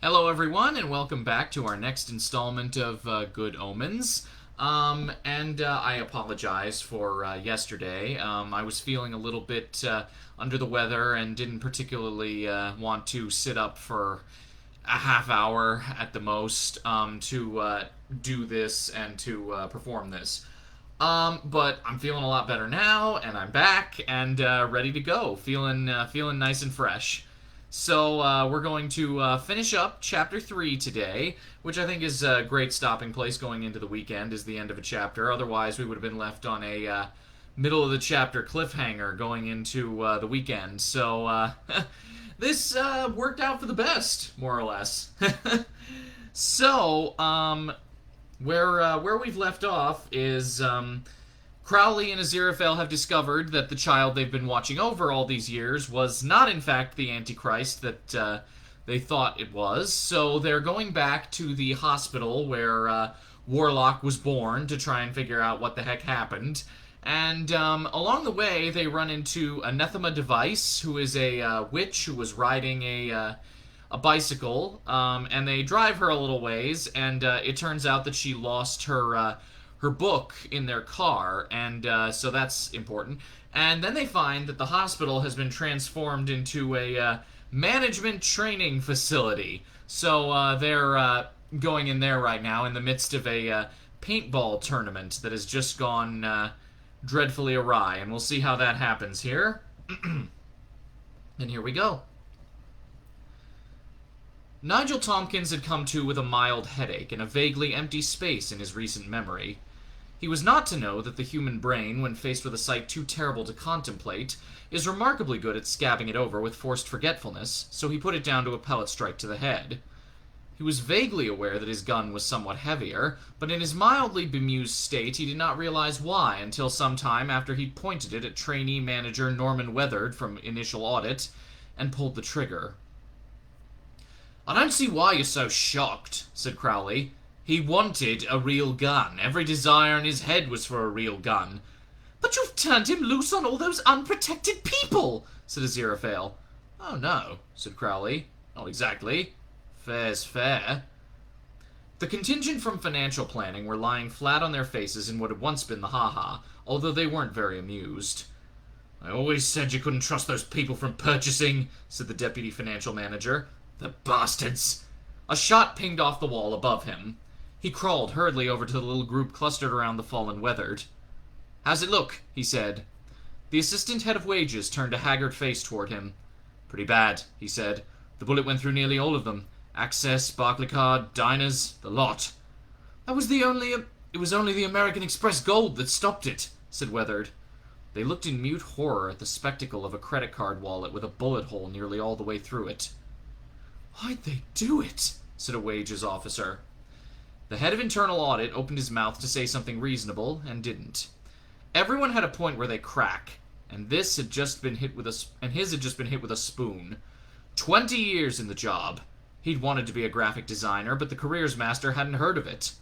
Hello, everyone, and welcome back to our next installment of Good Omens. I apologize for yesterday. I was feeling a little bit under the weather and didn't particularly want to sit up for a half hour at the most to do this and to perform this. But I'm feeling a lot better now, and I'm back and ready to go. Feeling nice and fresh. So we're going to finish up Chapter 3 today, which I think is a great stopping place going into the weekend, is the end of a chapter. Otherwise, we would have been left on a middle of the chapter cliffhanger going into the weekend. So this worked out for the best, more or less. So, where we've left off is Crowley and Aziraphale have discovered that the child they've been watching over all these years was not, in fact, the Antichrist that they thought it was. So they're going back to the hospital where Warlock was born to try and figure out what the heck happened. And along the way, they run into Anathema Device, who is a witch who was riding a bicycle, and they drive her a little ways, and it turns out that she lost her book in their car, and so that's important. And then they find that the hospital has been transformed into a management training facility. So they're going in there right now in the midst of a paintball tournament that has just gone dreadfully awry, and we'll see how that happens here. And here we go. Nigel Tompkins had come to with a mild headache and a vaguely empty space in his recent memory. He was not to know that the human brain, when faced with a sight too terrible to contemplate, is remarkably good at scabbing it over with forced forgetfulness, so he put it down to a pellet strike to the head. He was vaguely aware that his gun was somewhat heavier, but in his mildly bemused state he did not realize why until some time after he'd pointed it at trainee manager Norman Weathered from Initial Audit and pulled the trigger. "I don't see why you're so shocked," said Crowley. "He wanted a real gun. Every desire in his head was for a real gun." "But you've turned him loose on all those unprotected people," said Aziraphale. "Oh, no," said Crowley. "Not exactly. Fair's fair." The contingent from financial planning were lying flat on their faces in what had once been the ha-ha, although they weren't very amused. "I always said you couldn't trust those people from purchasing," said the deputy financial manager. "The bastards!" A shot pinged off the wall above him. He crawled hurriedly over to the little group clustered around the fallen Weathered. "How's it look?" he said. The assistant head of wages turned a haggard face toward him. "Pretty bad," he said. "The bullet went through nearly all of them. Access, Barclaycard, diners, the lot." It was only the American Express Gold that stopped it," said Weathered. They looked in mute horror at the spectacle of a credit card wallet with a bullet hole nearly all the way through it. "Why'd they do it?" said a wages officer. The head of internal audit opened his mouth to say something reasonable, and didn't. Everyone had a point where they crack, and his had just been hit with a spoon. 20 years in the job. He'd wanted to be a graphic designer, but the careers master hadn't heard of it.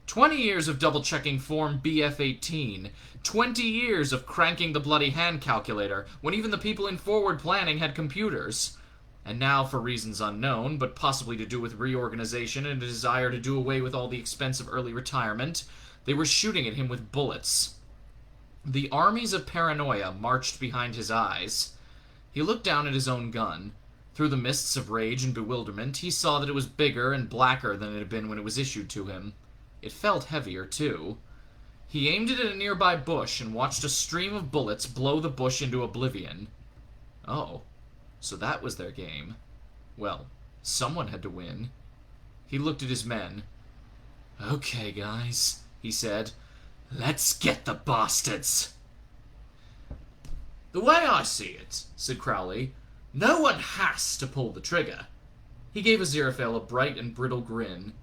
20 years of double-checking Form BF-18. 20 years of cranking the bloody hand calculator, when even the people in forward planning had computers. And now, for reasons unknown, but possibly to do with reorganization and a desire to do away with all the expense of early retirement, they were shooting at him with bullets. The armies of paranoia marched behind his eyes. He looked down at his own gun. Through the mists of rage and bewilderment, he saw that it was bigger and blacker than it had been when it was issued to him. It felt heavier, too. He aimed it at a nearby bush and watched a stream of bullets blow the bush into oblivion. Oh. So that was their game. Well, someone had to win. He looked at his men. "Okay, guys," he said. "Let's get the bastards." "The way I see it," said Crowley, "no one has to pull the trigger." He gave Aziraphale a bright and brittle grin.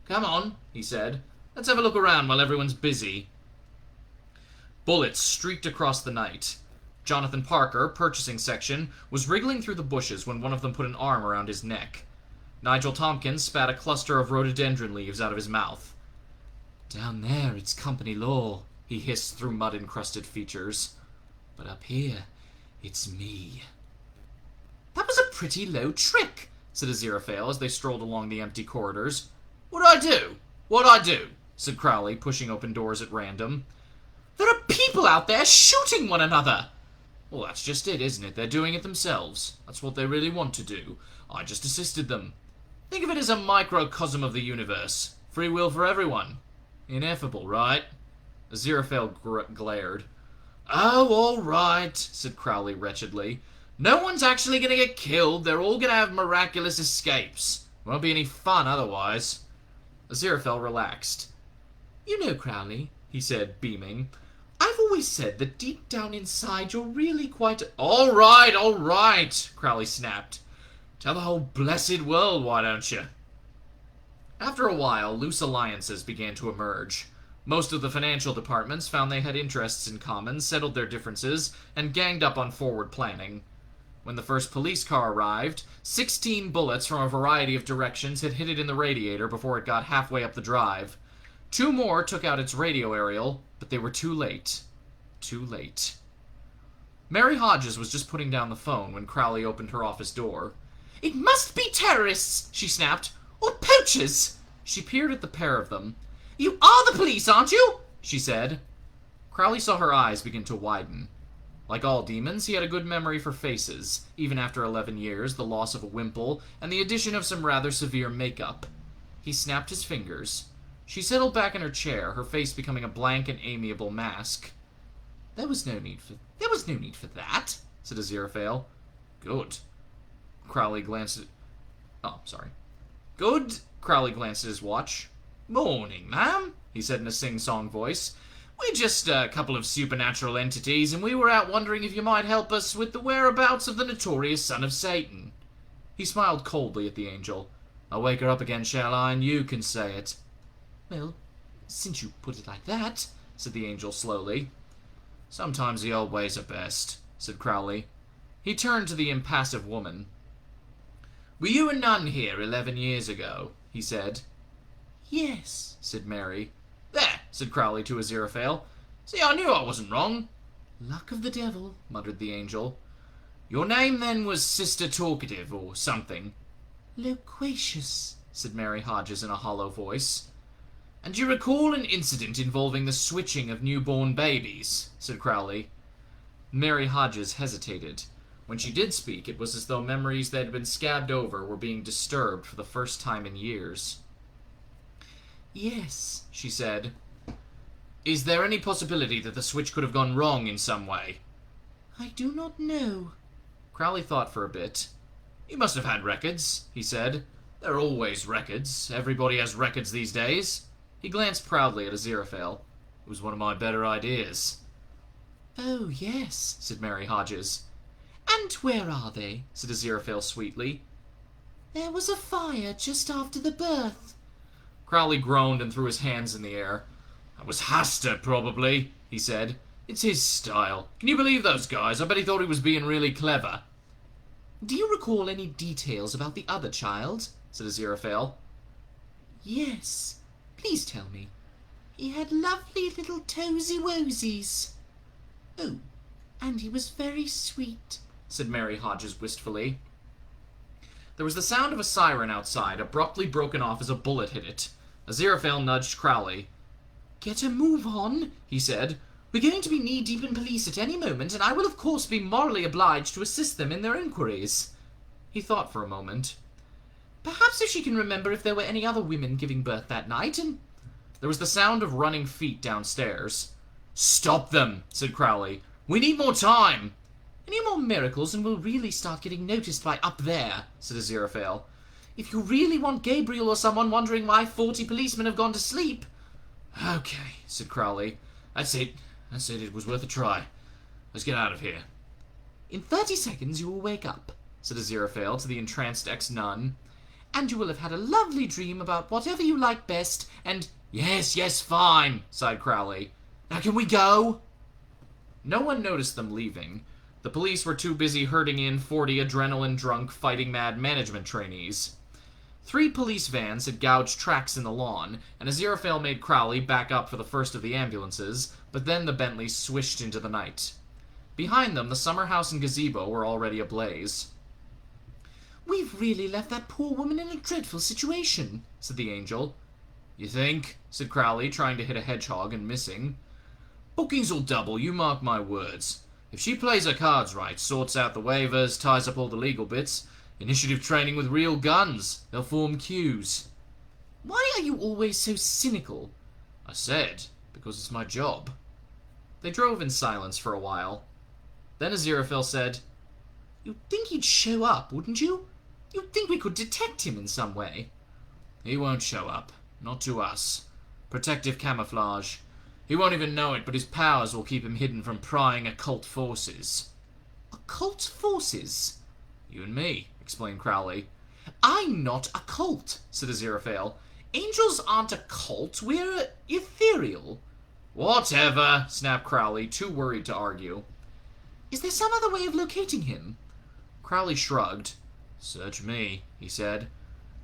"Come on," he said. "Let's have a look around while everyone's busy." Bullets streaked across the night. Jonathan Parker, purchasing section, was wriggling through the bushes when one of them put an arm around his neck. Nigel Tompkins spat a cluster of rhododendron leaves out of his mouth. "Down there it's company law," he hissed through mud-encrusted features. "But up here, it's me." "That was a pretty low trick," said Aziraphale as they strolled along the empty corridors. What'd I do? What'd I do? Said Crowley, pushing open doors at random. There are people out there shooting one another! Well, that's just it, isn't it? They're doing it themselves. That's what they really want to do. I just assisted them. Think of it as a microcosm of the universe. Free will for everyone. Ineffable, right? Aziraphale glared. Oh, all right, said Crowley wretchedly. No one's actually going to get killed. They're all going to have miraculous escapes. Won't be any fun otherwise. Aziraphale relaxed. You know, Crowley, he said, beaming, I've always said that deep down inside you're really quite... All right, Crowley snapped. Tell the whole blessed world, why don't you? After a while, loose alliances began to emerge. Most of the financial departments found they had interests in common, settled their differences, and ganged up on forward planning. When the first police car arrived, 16 bullets from a variety of directions had hit it in the radiator before it got halfway up the drive. 2 more took out its radio aerial, but they were too late. Too late. Mary Hodges was just putting down the phone when Crowley opened her office door. It must be terrorists, she snapped. Or poachers. She peered at the pair of them. You are the police, aren't you? She said. Crowley saw her eyes begin to widen. Like all demons, he had a good memory for faces, even after 11 years, the loss of a wimple, and the addition of some rather severe makeup. He snapped his fingers. She settled back in her chair, her face becoming a blank and amiable mask. There was no need for that, said Aziraphale. Good. Crowley glanced at... Oh, sorry. Good. Crowley glanced at his watch. Morning, ma'am, he said in a sing-song voice. We're just a couple of supernatural entities, and we were out wondering if you might help us with the whereabouts of the notorious son of Satan. He smiled coldly at the angel. I'll wake her up again, shall I, and you can say it. Well, since you put it like that, said the angel slowly. Sometimes the old ways are best, said Crowley. He turned to the impassive woman. Were you a nun here 11 years ago? He said. Yes, said Mary. There, said Crowley to Aziraphale. See, I knew I wasn't wrong. Luck of the devil, muttered the angel. Your name, then, was Sister Talkative, or something. Loquacious, said Mary Hodges in a hollow voice. And you recall an incident involving the switching of newborn babies, said Crowley. Mary Hodges hesitated. When she did speak, it was as though memories that had been scabbed over were being disturbed for the first time in years. Yes, she said. Is there any possibility that the switch could have gone wrong in some way? I do not know. Crowley thought for a bit. You must have had records, he said. There are always records. Everybody has records these days. He glanced proudly at Aziraphale. It was one of my better ideas. Oh, yes, said Mary Hodges. And where are they? Said Aziraphale sweetly. There was a fire just after the birth. Crowley groaned and threw his hands in the air. That was Hasta, probably, he said. It's his style. Can you believe those guys? I bet he thought he was being really clever. Do you recall any details about the other child? Said Aziraphale. Yes. Please tell me. He had lovely little toesy-woesies. Oh, and he was very sweet, said Mary Hodges wistfully. There was the sound of a siren outside, abruptly broken off as a bullet hit it. Aziraphale nudged Crowley. Get a move on, he said. We're going to be knee-deep in police at any moment, and I will of course be morally obliged to assist them in their inquiries. He thought for a moment. Perhaps if she can remember if there were any other women giving birth that night, and... There was the sound of running feet downstairs. Stop them, said Crowley. We need more time. Any more miracles and we'll really start getting noticed by up there, said Aziraphale. If you really want Gabriel or someone wondering why 40 policemen have gone to sleep. Okay, said Crowley. That's it. It was worth a try. Let's get out of here. In 30 seconds you will wake up, said Aziraphale to the entranced ex-nun. And you will have had a lovely dream about whatever you like best, and... Yes, fine, sighed Crowley. Now can we go? No one noticed them leaving. The police were too busy herding in 40 adrenaline-drunk, fighting-mad management trainees. 3 police vans had gouged tracks in the lawn, and Aziraphale made Crowley back up for the first of the ambulances, but then the Bentleys swished into the night. Behind them, the summer house and gazebo were already ablaze. We've really left that poor woman in a dreadful situation, said the angel. You think? Said Crowley, trying to hit a hedgehog and missing. Bookings'll double, you mark my words. If she plays her cards right, sorts out the waivers, ties up all the legal bits, initiative training with real guns, they'll form queues. Why are you always so cynical? I said, because it's my job. They drove in silence for a while. Then Aziraphale said, You'd think he'd show up, wouldn't you? You'd think we could detect him in some way. He won't show up. Not to us. Protective camouflage. He won't even know it, but his powers will keep him hidden from prying occult forces. Occult forces? You and me, explained Crowley. I'm not a cult, said Aziraphale. Angels aren't a cult, we're ethereal. Whatever, snapped Crowley, too worried to argue. Is there some other way of locating him? Crowley shrugged. Search me, he said.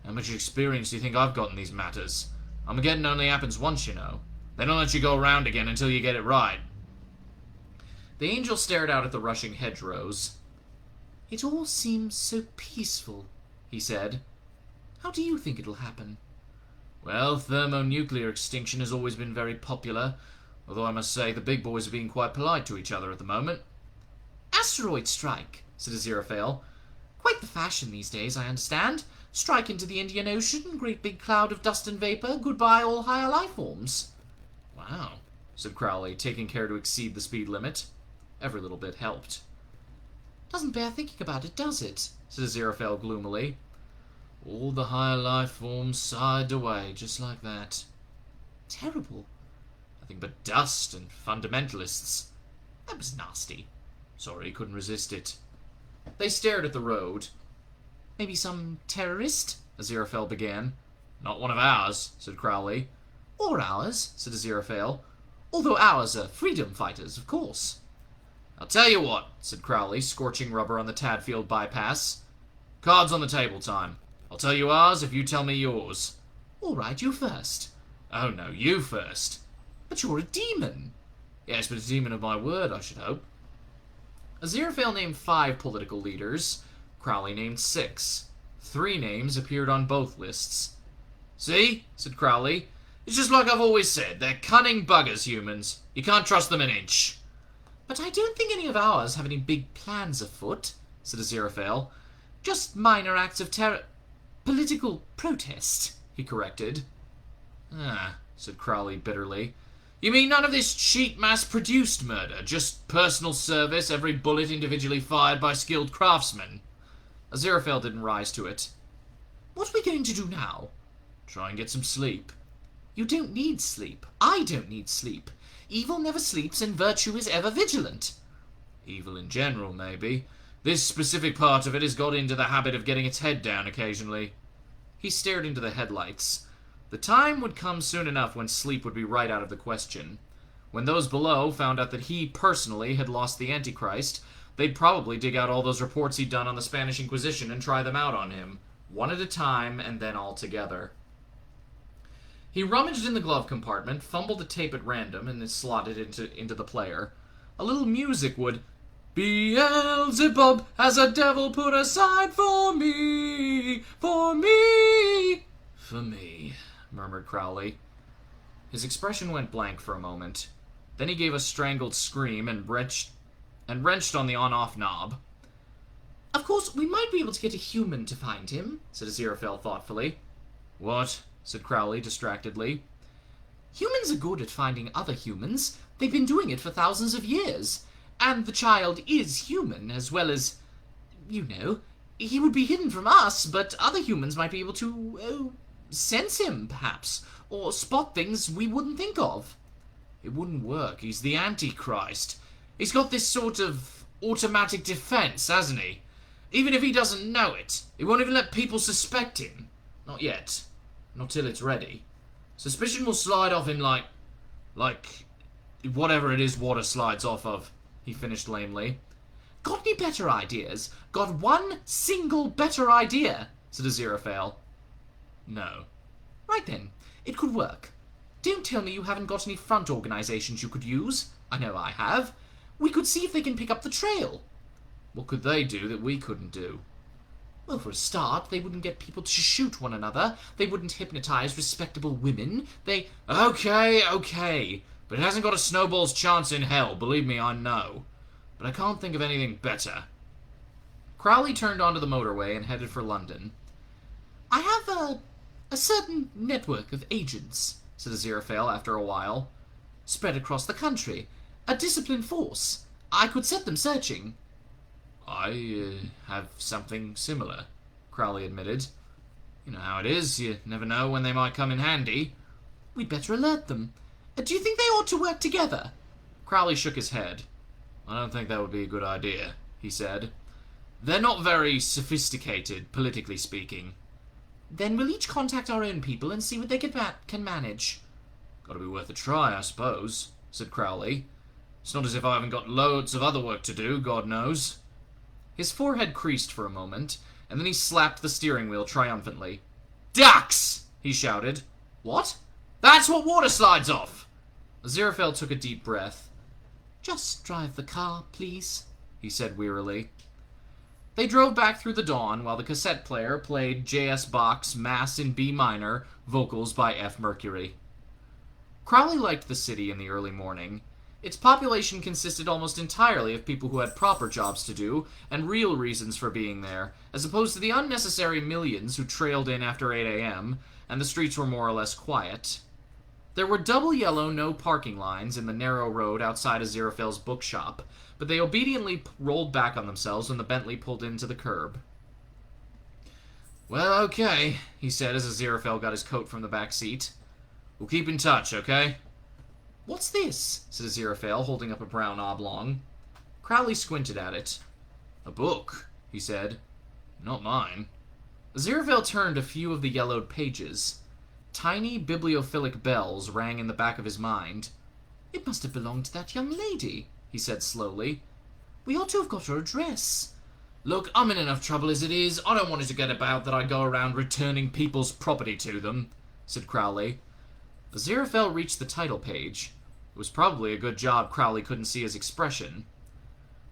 How much experience do you think I've got in these matters? Armageddon only happens once, you know. They don't let you go around again until you get it right. The angel stared out at the rushing hedgerows. It all seems so peaceful, he said. How do you think it'll happen? Well, thermonuclear extinction has always been very popular, although I must say the big boys are being quite polite to each other at the moment. Asteroid strike, said Aziraphale. Quite the fashion these days, I understand. Strike into the Indian Ocean, great big cloud of dust and vapor, goodbye all higher life forms. Wow, said Crowley, taking care to exceed the speed limit. Every little bit helped. Doesn't bear thinking about it, does it? Said Aziraphale gloomily. All the higher life forms sighed away, just like that. Terrible. Nothing but dust and fundamentalists. That was nasty. Sorry, couldn't resist it. They stared at the road. Maybe some terrorist? Aziraphale began. Not one of ours, said Crowley. Or ours, said Aziraphale. Although ours are freedom fighters, of course. I'll tell you what, said Crowley, scorching rubber on the Tadfield bypass. Cards on the table time. I'll tell you ours if you tell me yours. All right, you first. Oh no, you first. But you're a demon. Yes, but a demon of my word, I should hope. Aziraphale named 5 political leaders. Crowley named 6. 3 names appeared on both lists. See, said Crowley. It's just like I've always said. They're cunning buggers, humans. You can't trust them an inch. But I don't think any of ours have any big plans afoot, said Aziraphale. Just minor acts of political protest, he corrected. Ah, said Crowley bitterly. You mean none of this cheap mass-produced murder? Just personal service, every bullet individually fired by skilled craftsmen? Aziraphale didn't rise to it. What are we going to do now? Try and get some sleep. You don't need sleep. I don't need sleep. Evil never sleeps and virtue is ever vigilant. Evil in general, maybe. This specific part of it has got into the habit of getting its head down occasionally. He stared into the headlights. The time would come soon enough when sleep would be right out of the question. When those below found out that he personally had lost the Antichrist, they'd probably dig out all those reports he'd done on the Spanish Inquisition and try them out on him, one at a time and then all together. He rummaged in the glove compartment, fumbled a tape at random, and then slotted it into the player. A little music would... Beelzebub has a devil put aside for me, for me, for me, murmured Crowley. His expression went blank for a moment. Then he gave a strangled scream and wrenched on the on-off knob. Of course, we might be able to get a human to find him, said Aziraphale thoughtfully. What? Said Crowley distractedly. Humans are good at finding other humans. They've been doing it for thousands of years. And the child is human, as well as, you know, he would be hidden from us, but other humans might be able to, sense him, perhaps, or spot things we wouldn't think of. It wouldn't work. He's the Antichrist. He's got this sort of automatic defense, hasn't he? Even if he doesn't know it, he won't even let people suspect him. Not yet. Not till it's ready. Suspicion will slide off him like whatever it is water slides off of, he finished lamely. Got any better ideas? Got one single better idea, said Aziraphale. No. Right then, it could work. Don't tell me you haven't got any front organizations you could use. I know I have. We could see if they can pick up the trail. What could they do that we couldn't do? Well, for a start, they wouldn't get people to shoot one another. They wouldn't hypnotize respectable women. Okay. But it hasn't got a snowball's chance in hell, believe me, I know. But I can't think of anything better. Crowley turned onto the motorway and headed for London. I have a certain network of agents, said Aziraphale after a while. Spread across the country. A disciplined force. I could set them searching. I have something similar, Crowley admitted. You know how it is. You never know when they might come in handy. We'd better alert them. Do you think they ought to work together? Crowley shook his head. I don't think that would be a good idea, he said. They're not very sophisticated, politically speaking. Then we'll each contact our own people and see what they can manage. Gotta be worth a try, I suppose, said Crowley. It's not as if I haven't got loads of other work to do, God knows. His forehead creased for a moment, and then he slapped the steering wheel triumphantly. Ducks! He shouted. What? That's what water slides off! Aziraphale took a deep breath. Just drive the car, please, he said wearily. They drove back through the dawn while the cassette player played J.S. Bach's Mass in B minor, vocals by F. Mercury. Crowley liked the city in the early morning. Its population consisted almost entirely of people who had proper jobs to do and real reasons for being there, as opposed to the unnecessary millions who trailed in after 8 a.m., and the streets were more or less quiet. There were double yellow no parking lines in the narrow road outside Aziraphale's bookshop, but they obediently rolled back on themselves when the Bentley pulled into the curb. Well, okay, he said as Aziraphale got his coat from the back seat. We'll keep in touch, okay? What's this? Said Aziraphale, holding up a brown oblong. Crowley squinted at it. A book, he said. Not mine. Aziraphale turned a few of the yellowed pages. Tiny bibliophilic bells rang in the back of his mind. It must have belonged to that young lady, he said slowly. We ought to have got her address. Look, I'm in enough trouble as it is. I don't want it to get about that I go around returning people's property to them, said Crowley. Aziraphale reached the title page. It was probably a good job Crowley couldn't see his expression.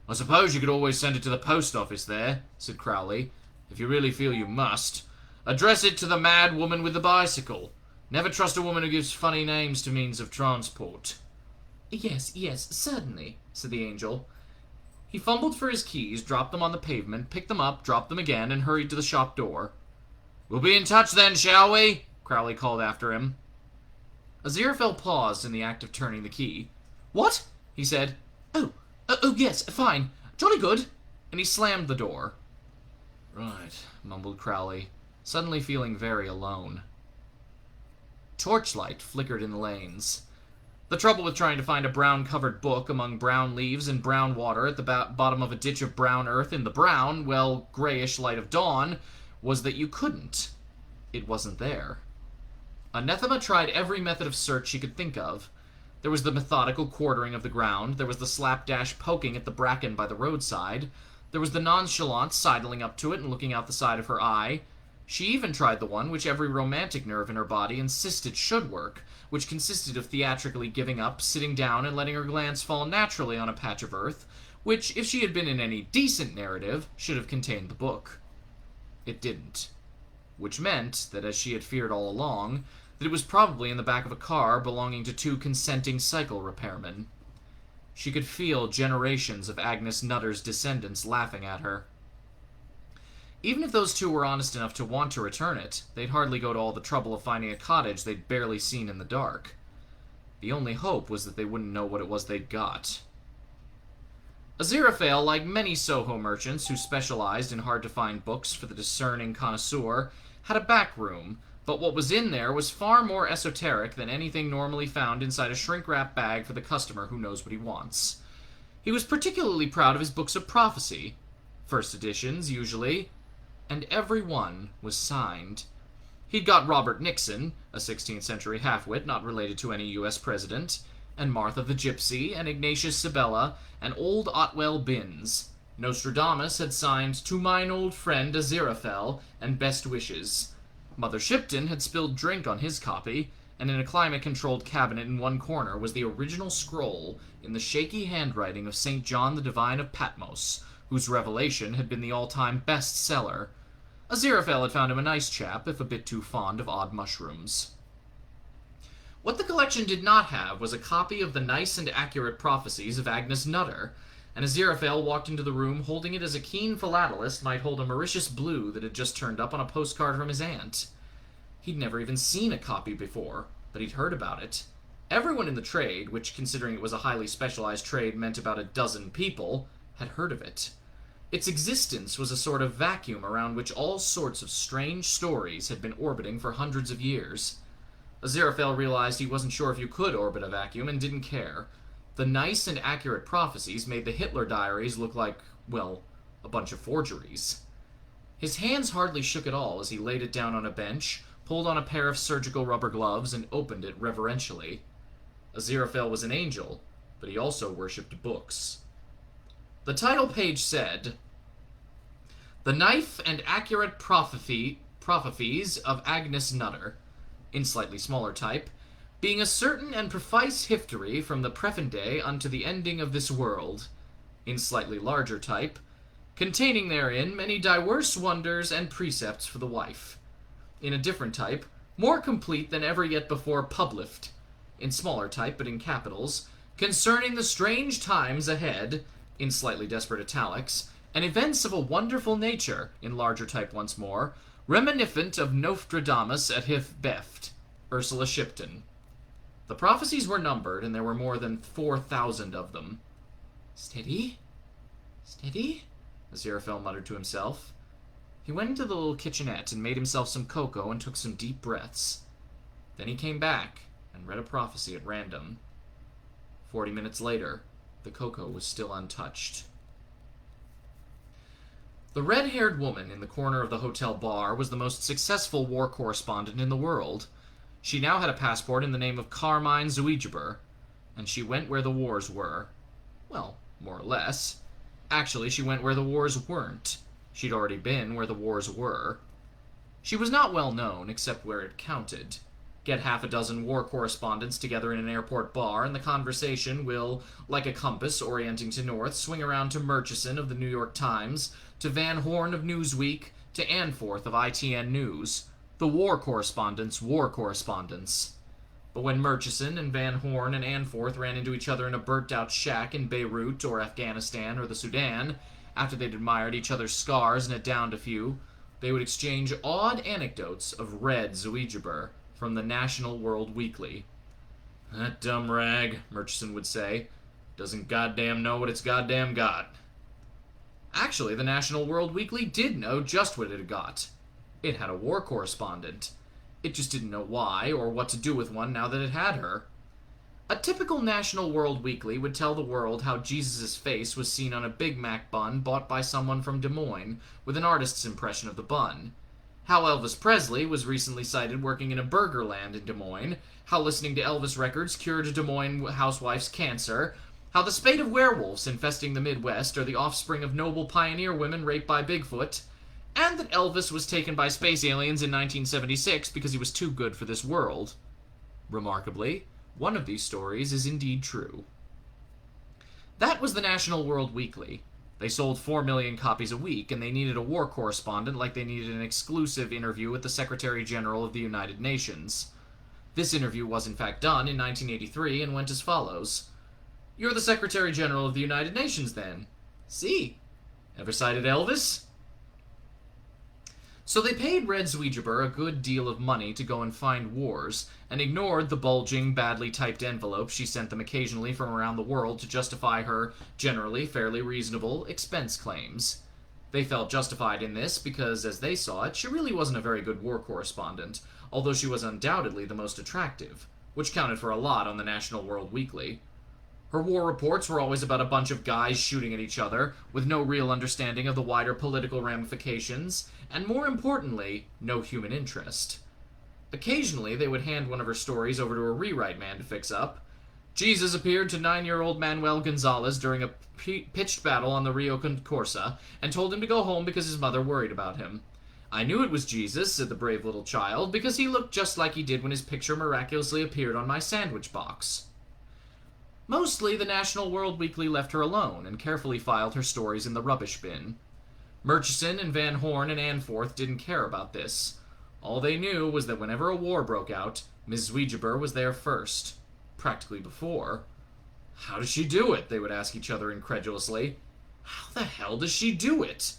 I suppose you could always send it to the post office there, said Crowley, if you really feel you must. Address it to the mad woman with the bicycle. Never trust a woman who gives funny names to means of transport. Yes, certainly, said the angel. He fumbled for his keys, dropped them on the pavement, picked them up, dropped them again, and hurried to the shop door. We'll be in touch then, shall we? Crowley called after him. Aziraphale paused in the act of turning the key. What? He said. Oh, yes, fine. Jolly good. And he slammed the door. Right, mumbled Crowley, suddenly feeling very alone. Torchlight flickered in the lanes. The trouble with trying to find a brown-covered book among brown leaves and brown water at the bottom of a ditch of brown earth in the brown, well, grayish light of dawn, was that you couldn't. It wasn't there. Anathema tried every method of search she could think of. There was the methodical quartering of the ground, there was the slapdash poking at the bracken by the roadside, there was the nonchalant sidling up to it and looking out the side of her eye. She even tried the one which every romantic nerve in her body insisted should work, which consisted of theatrically giving up, sitting down, and letting her glance fall naturally on a patch of earth, which, if she had been in any decent narrative, should have contained the book. It didn't. Which meant that, as she had feared all along, that it was probably in the back of a car belonging to two consenting cycle repairmen. She could feel generations of Agnes Nutter's descendants laughing at her. Even if those two were honest enough to want to return it, they'd hardly go to all the trouble of finding a cottage they'd barely seen in the dark. The only hope was that they wouldn't know what it was they'd got. Aziraphale, like many Soho merchants who specialized in hard-to-find books for the discerning connoisseur, had a back room, but what was in there was far more esoteric than anything normally found inside a shrink-wrap bag for the customer who knows what he wants. He was particularly proud of his books of prophecy, first editions, usually, and every one was signed. He'd got Robert Nixon, a 16th-century half-wit not related to any U.S. president, and Martha the Gypsy, and Ignatius Sibella, and old Otwell Binns. Nostradamus had signed To Mine Old Friend Aziraphale and Best Wishes. Mother Shipton had spilled drink on his copy, and in a climate-controlled cabinet in one corner was the original scroll in the shaky handwriting of St. John the Divine of Patmos, whose revelation had been the all-time best-seller. Aziraphale had found him a nice chap, if a bit too fond of odd mushrooms. What the collection did not have was a copy of the nice and accurate prophecies of Agnes Nutter, and Aziraphale walked into the room holding it as a keen philatelist might hold a Mauritius blue that had just turned up on a postcard from his aunt. He'd never even seen a copy before, but he'd heard about it. Everyone in the trade, which considering it was a highly specialized trade meant about a dozen people, had heard of it. Its existence was a sort of vacuum around which all sorts of strange stories had been orbiting for hundreds of years. Aziraphale realized he wasn't sure if you could orbit a vacuum and didn't care. The nice and accurate prophecies made the Hitler diaries look like, well, a bunch of forgeries. His hands hardly shook at all as he laid it down on a bench, pulled on a pair of surgical rubber gloves, and opened it reverentially. Aziraphale was an angel, but he also worshipped books. The title page said, "The Knife and Accurate Prophecies of Agnes Nutter," in slightly smaller type, "being a certain and precise hiftory from the Prefende unto the ending of this world," in slightly larger type, "containing therein many diverse wonders and precepts for the wife," in a different type, "more complete than ever yet before published," in smaller type but in capitals, "concerning the strange times ahead," in slightly desperate italics, "and events of a wonderful nature," in larger type once more, "reminiscent of Nostradamus at hif beft," Ursula Shipton. The prophecies were numbered, and there were more than 4,000 of them. "Steady? Steady?" Aziraphale muttered to himself. He went into the little kitchenette and made himself some cocoa and took some deep breaths. Then he came back and read a prophecy at random. 40 minutes later, the cocoa was still untouched. The red-haired woman in the corner of the hotel bar was the most successful war correspondent in the world. She now had a passport in the name of Carmine Zuigeber, and she went where the wars were. Well, more or less. Actually, she went where the wars weren't. She'd already been where the wars were. She was not well known, except where it counted. Get half a dozen war correspondents together in an airport bar, and the conversation will, like a compass orienting to north, swing around to Murchison of the New York Times, to Van Horn of Newsweek, to Anforth of ITN News. The war correspondents' war correspondents. But when Murchison and Van Horn and Anforth ran into each other in a burnt-out shack in Beirut or Afghanistan or the Sudan, after they'd admired each other's scars and had downed a few, they would exchange odd anecdotes of Red Zuigeber from the National World Weekly. "That dumb rag," Murchison would say, "doesn't goddamn know what it's goddamn got." Actually, the National World Weekly did know just what it had got. It had a war correspondent. It just didn't know why or what to do with one now that it had her. A typical National World Weekly would tell the world how Jesus' face was seen on a Big Mac bun bought by someone from Des Moines, with an artist's impression of the bun. How Elvis Presley was recently sighted working in a Burgerland in Des Moines, how listening to Elvis records cured a Des Moines housewife's cancer, how the spate of werewolves infesting the Midwest are the offspring of noble pioneer women raped by Bigfoot, and that Elvis was taken by space aliens in 1976 because he was too good for this world. Remarkably, one of these stories is indeed true. That was the National World Weekly. They sold 4 million copies a week, and they needed a war correspondent like they needed an exclusive interview with the Secretary General of the United Nations. This interview was in fact done in 1983 and went as follows. "You're the Secretary General of the United Nations, then?" "See. Ever sighted Elvis?" So they paid Red Zuigeber a good deal of money to go and find wars, and ignored the bulging, badly typed envelopes she sent them occasionally from around the world to justify her, generally fairly reasonable, expense claims. They felt justified in this because, as they saw it, she really wasn't a very good war correspondent, although she was undoubtedly the most attractive, which counted for a lot on the National World Weekly. Her war reports were always about a bunch of guys shooting at each other, with no real understanding of the wider political ramifications, and more importantly, no human interest. Occasionally, they would hand one of her stories over to a rewrite man to fix up. Jesus appeared to 9-year-old Manuel Gonzalez during a pitched battle on the Rio Concorsa, and told him to go home because his mother worried about him. "I knew it was Jesus," said the brave little child, "because he looked just like he did when his picture miraculously appeared on my sandwich box." Mostly, the National World Weekly left her alone and carefully filed her stories in the rubbish bin. Murchison and Van Horn and Anforth didn't care about this. All they knew was that whenever a war broke out, Miss Zweegeber was there first. Practically before. How does she do it? They would ask each other incredulously. How the hell does she do it?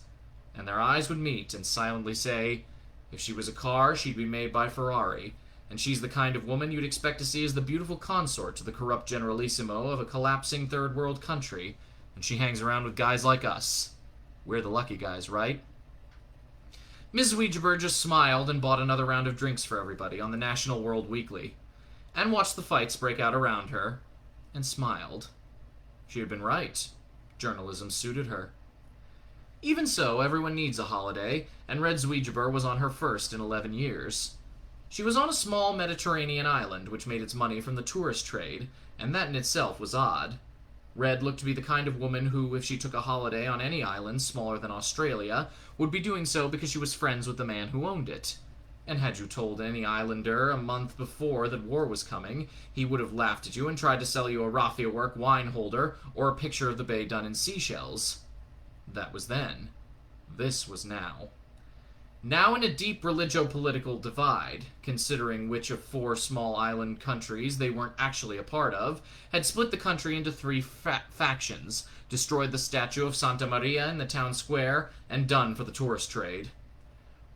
And their eyes would meet and silently say, if she was a car, she'd be made by Ferrari, and she's the kind of woman you'd expect to see as the beautiful consort to the corrupt generalissimo of a collapsing third world country, and she hangs around with guys like us. We're the lucky guys, right? Ms. Zweegeber just smiled and bought another round of drinks for everybody on the National World Weekly, and watched the fights break out around her, and smiled. She had been right. Journalism suited her. Even so, everyone needs a holiday, and Red Zweegeber was on her first in 11 years. She was on a small Mediterranean island which made its money from the tourist trade, and that in itself was odd. Red looked to be the kind of woman who, if she took a holiday on any island smaller than Australia, would be doing so because she was friends with the man who owned it. And had you told any islander a month before that war was coming, he would have laughed at you and tried to sell you a raffia-work wine holder or a picture of the bay done in seashells. That was then. This was now. Now in a deep religio-political divide, considering which of 4 small island countries they weren't actually a part of, had split the country into 3 factions, destroyed the statue of Santa Maria in the town square, and done for the tourist trade.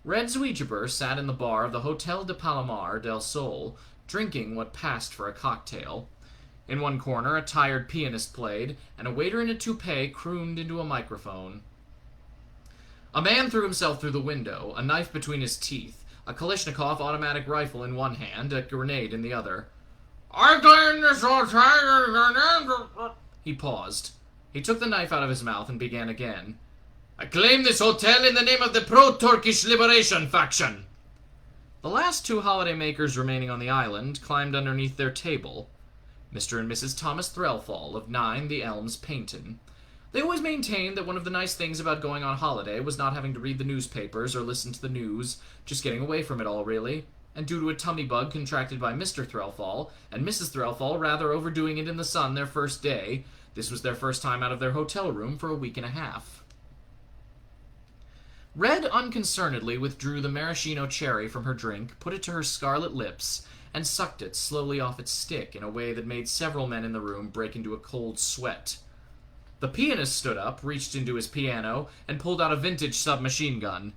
Red Zweegeber sat in the bar of the Hotel de Palomar del Sol, drinking what passed for a cocktail. In one corner, a tired pianist played, and a waiter in a toupee crooned into a microphone. A man threw himself through the window, a knife between his teeth, a Kalashnikov automatic rifle in one hand, a grenade in the other. "I claim this hotel." He paused. He took the knife out of his mouth and began again. "I claim this hotel in the name of the pro-Turkish Liberation faction." The last 2 holiday-makers remaining on the island climbed underneath their table. Mr. and Mrs. Thomas Threlfall, of 9 The Elms, Paynton. They always maintained that one of the nice things about going on holiday was not having to read the newspapers or listen to the news, just getting away from it all, really. And due to a tummy bug contracted by Mr. Threlfall, and Mrs. Threlfall rather overdoing it in the sun their first day, this was their first time out of their hotel room for a week and a half. Red unconcernedly withdrew the maraschino cherry from her drink, put it to her scarlet lips, and sucked it slowly off its stick in a way that made several men in the room break into a cold sweat. The pianist stood up, reached into his piano, and pulled out a vintage submachine gun.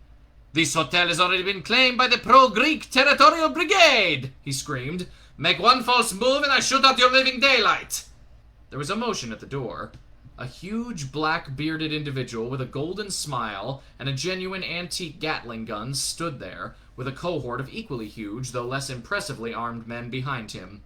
"This hotel has already been claimed by the pro-Greek Territorial Brigade!" he screamed. "Make one false move and I shoot out your living daylight!" There was a motion at the door. A huge, black-bearded individual with a golden smile and a genuine antique Gatling gun stood there, with a cohort of equally huge, though less impressively armed men behind him.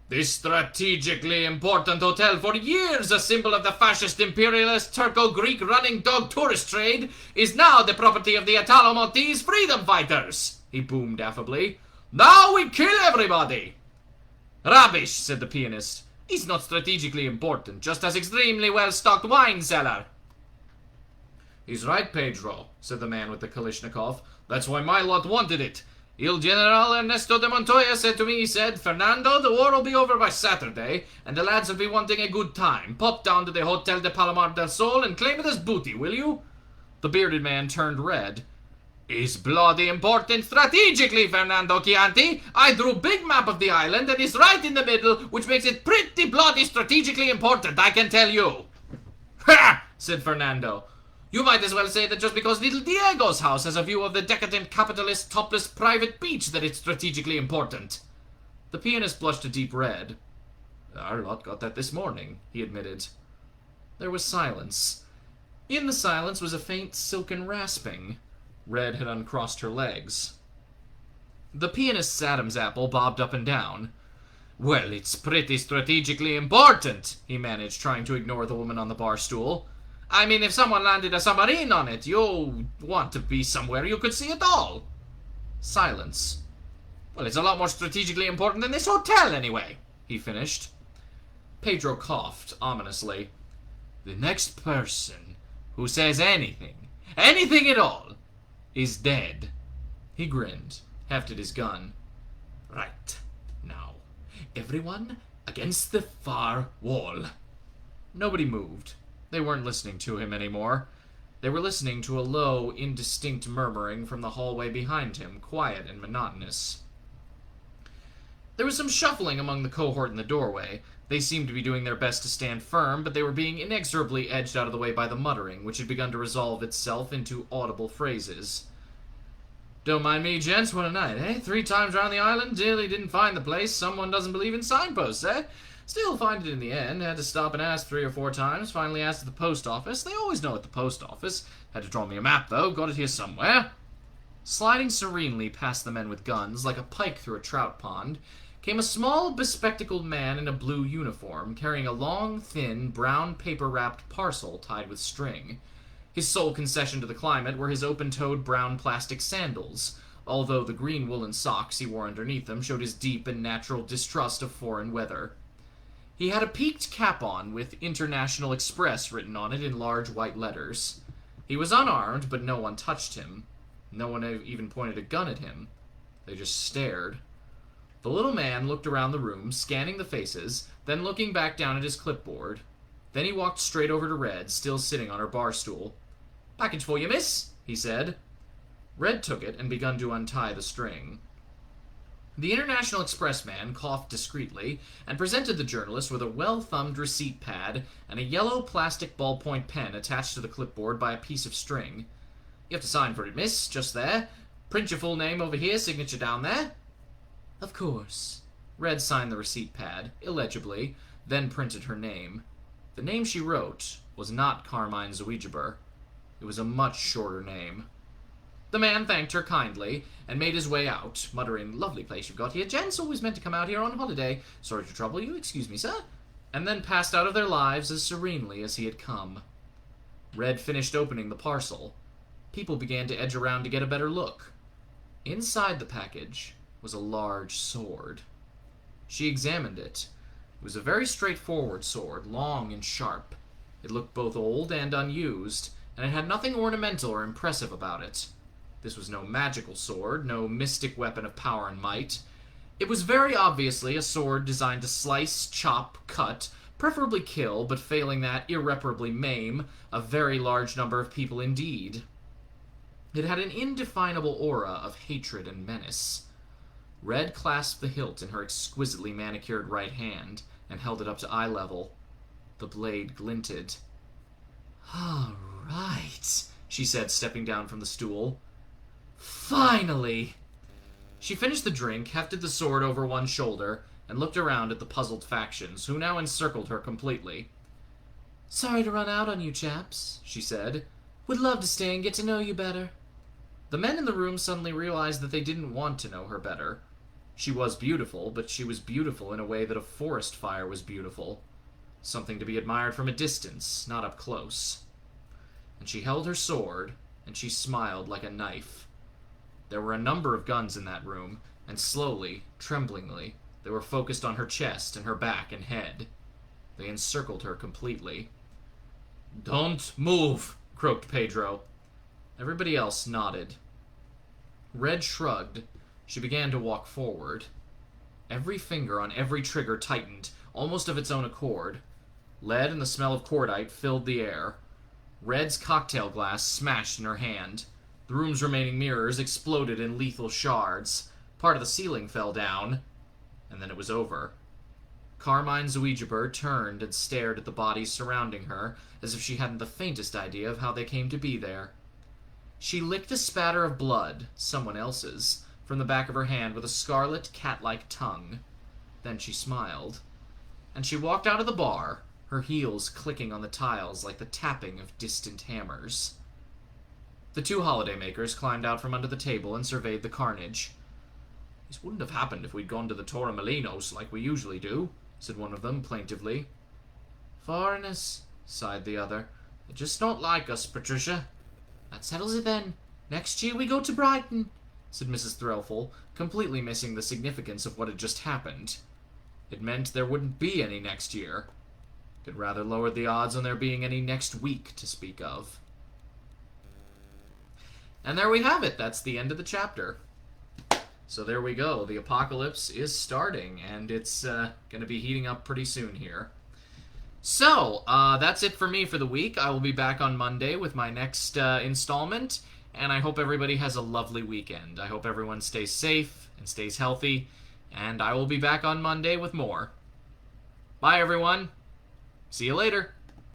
"This strategically important hotel, for years a symbol of the fascist imperialist Turco-Greek running dog tourist trade, is now the property of the Italo-Maltese freedom fighters," he boomed affably. "Now we kill everybody!" "Rubbish," said the pianist. "He's not strategically important, just as extremely well-stocked wine cellar." "He's right, Pedro," said the man with the Kalashnikov. "That's why my lot wanted it. Il General Ernesto de Montoya said to me, he said, 'Fernando, the war will be over by Saturday, and the lads will be wanting a good time. Pop down to the Hotel de Palomar del Sol and claim it as booty, will you?'" The bearded man turned red. "Is bloody important strategically, Fernando Chianti. I drew big map of the island, and it's right in the middle, which makes it pretty bloody strategically important, I can tell you." "Ha!" said Fernando. "You might as well say that just because little Diego's house has a view of the decadent capitalist topless private beach that it's strategically important." The pianist blushed a deep red. "Our lot got that this morning," he admitted. There was silence. In the silence was a faint silken rasping. Red had uncrossed her legs. The pianist's Adam's apple bobbed up and down. "Well, it's pretty strategically important," he managed, trying to ignore the woman on the bar stool. "I mean, if someone landed a submarine on it, you'll want to be somewhere you could see it all." Silence. "Well, it's a lot more strategically important than this hotel, anyway," he finished. Pedro coughed ominously. "The next person who says anything at all, is dead." He grinned, hefted his gun. "Right. Now, everyone against the far wall." Nobody moved. They weren't listening to him anymore. They were listening to a low, indistinct murmuring from the hallway behind him, quiet and monotonous. There was some shuffling among the cohort in the doorway. They seemed to be doing their best to stand firm, but they were being inexorably edged out of the way by the muttering, which had begun to resolve itself into audible phrases. "Don't mind me, gents, what a night, eh? 3 times round the island, nearly didn't find the place. Someone doesn't believe in signposts, eh? Still find it in the end. Had to stop and ask 3 or 4 times. Finally asked at the post office. They always know at the post office. Had to draw me a map, though. Got it here somewhere." Sliding serenely past the men with guns, like a pike through a trout pond, came a small, bespectacled man in a blue uniform, carrying a long, thin, brown paper-wrapped parcel tied with string. His sole concession to the climate were his open-toed brown plastic sandals, although the green woolen socks he wore underneath them showed his deep and natural distrust of foreign weather. He had a peaked cap on with International Express written on it in large white letters. He was unarmed, but no one touched him. No one even pointed a gun at him. They just stared. The little man looked around the room, scanning the faces, then looking back down at his clipboard. Then he walked straight over to Red, still sitting on her bar stool. "Package for you, miss," he said. Red took it and began to untie the string. The International Express man coughed discreetly and presented the journalist with a well-thumbed receipt pad and a yellow plastic ballpoint pen attached to the clipboard by a piece of string. "You have to sign for it, miss, just there. Print your full name over here, signature down there." "Of course." Red signed the receipt pad, illegibly, then printed her name. The name she wrote was not Carmine Zoejiber. It was a much shorter name. The man thanked her kindly and made his way out, muttering, "Lovely place you've got here, gents. Always meant to come out here on holiday. Sorry to trouble you. Excuse me, sir." And then passed out of their lives as serenely as he had come. Red finished opening the parcel. People began to edge around to get a better look. Inside the package was a large sword. She examined it. It was a very straightforward sword, long and sharp. It looked both old and unused, and it had nothing ornamental or impressive about it. This was no magical sword, no mystic weapon of power and might. It was very obviously a sword designed to slice, chop, cut, preferably kill, but failing that, irreparably maim, a very large number of people indeed. It had an indefinable aura of hatred and menace. Red clasped the hilt in her exquisitely manicured right hand and held it up to eye level. The blade glinted. "All right," she said, stepping down from the stool. "Finally!" She finished the drink, hefted the sword over one shoulder, and looked around at the puzzled factions, who now encircled her completely. "Sorry to run out on you chaps," she said. "Would love to stay and get to know you better." The men in the room suddenly realized that they didn't want to know her better. She was beautiful, but she was beautiful in a way that a forest fire was beautiful. Something to be admired from a distance, not up close. And she held her sword, and she smiled like a knife. There were a number of guns in that room, and slowly, tremblingly, they were focused on her chest and her back and head. They encircled her completely. "Don't move," croaked Pedro. Everybody else nodded. Red shrugged. She began to walk forward. Every finger on every trigger tightened, almost of its own accord. Lead and the smell of cordite filled the air. Red's cocktail glass smashed in her hand. The room's remaining mirrors exploded in lethal shards. Part of the ceiling fell down, and then it was over. Carmine Zoejiber turned and stared at the bodies surrounding her, as if she hadn't the faintest idea of how they came to be there. She licked a spatter of blood, someone else's, from the back of her hand with a scarlet, cat-like tongue. Then she smiled. And she walked out of the bar, her heels clicking on the tiles like the tapping of distant hammers. The 2 holidaymakers climbed out from under the table and surveyed the carnage. "This wouldn't have happened if we'd gone to the Torremolinos like we usually do," said one of them plaintively. "Foreigners," sighed the other. "They're just not like us, Patricia." "That settles it then. Next year we go to Brighton," said Mrs. Threlfall, completely missing the significance of what had just happened. It meant there wouldn't be any next year. It rather lowered the odds on there being any next week to speak of. And there we have it. That's the end of the chapter. So there we go. The apocalypse is starting, and it's going to be heating up pretty soon here. So, that's it for me for the week. I will be back on Monday with my next installment, and I hope everybody has a lovely weekend. I hope everyone stays safe and stays healthy, and I will be back on Monday with more. Bye, everyone. See you later.